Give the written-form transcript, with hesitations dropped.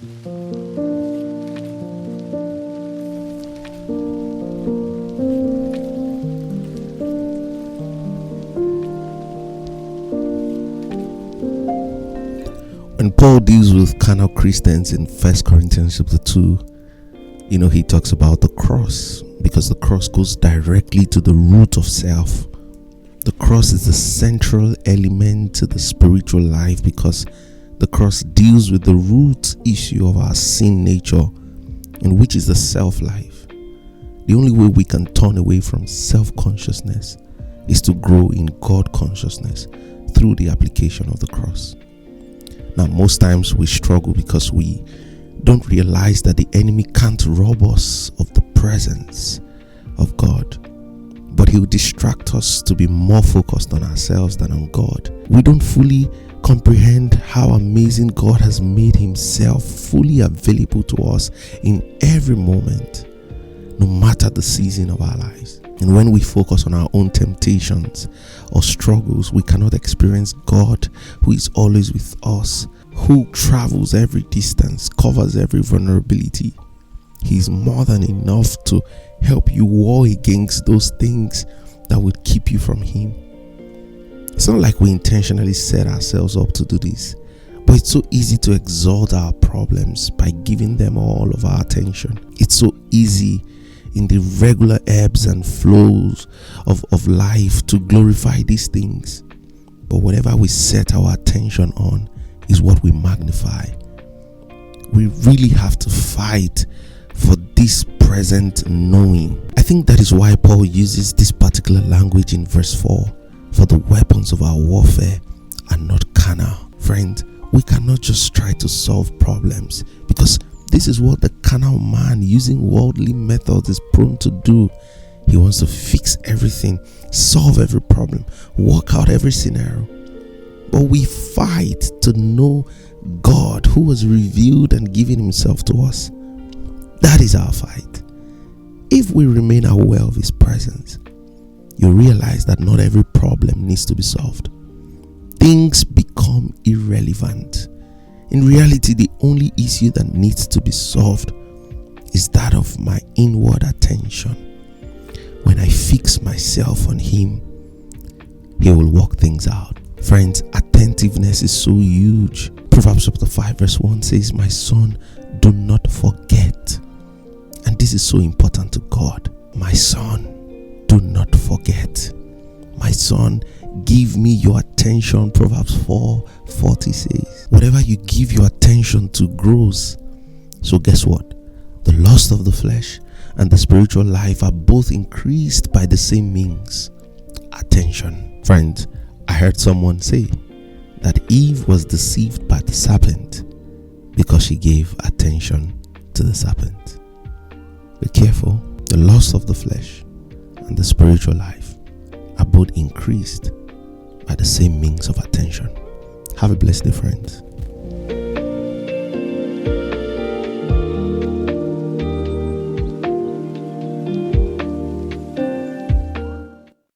When Paul deals with carnal Christians in 1 Corinthians chapter 2, he talks about the cross, because the cross goes directly to the root of self. The cross is the central element to the spiritual life, because the cross deals with the root issue of our sin nature, in which is the self-life. The only way we can turn away from self-consciousness is to grow in God consciousness through the application of the cross. Now, most times we struggle because we don't realize that the enemy can't rob us of the presence of God, but he will distract us to be more focused on ourselves than on God. We don't fully comprehend how amazing God has made himself fully available to us in every moment, no matter the season of our lives. And when we focus on our own temptations or struggles, we cannot experience God, who is always with us, who travels every distance, covers every vulnerability. He is more than enough to help you war against those things that would keep you from him. It's not like we intentionally set ourselves up to do this, but it's so easy to exalt our problems by giving them all of our attention. It's so easy in the regular ebbs and flows of life to glorify these things. But whatever we set our attention on is what we magnify. We really have to fight for this present knowing. I think that is why Paul uses this particular language in verse 4. For the weapons of our warfare are not carnal. Friend, we cannot just try to solve problems, because this is what the carnal man using worldly methods is prone to do. He wants to fix everything, solve every problem, work out every scenario. But we fight to know God, who was revealed and given himself to us. That is our fight. If we remain aware of his presence, you realize that not every problem needs to be solved. Things become irrelevant. In reality, the only issue that needs to be solved is that of my inward attention. When I fix myself on him, he will work things out. Friends, attentiveness is so huge. Proverbs chapter 5 verse 1 says, "My son, do not forget." And this is so important to God. My son, do not forget. My son, give me your attention. Proverbs 4:40 says, whatever you give your attention to grows. So guess what? The lust of the flesh and the spiritual life are both increased by the same means: attention. Friends, I heard someone say that Eve was deceived by the serpent because she gave attention to the serpent. Be careful. The lust of the flesh and the spiritual life are both increased by the same means of attention. Have a blessed day, friends.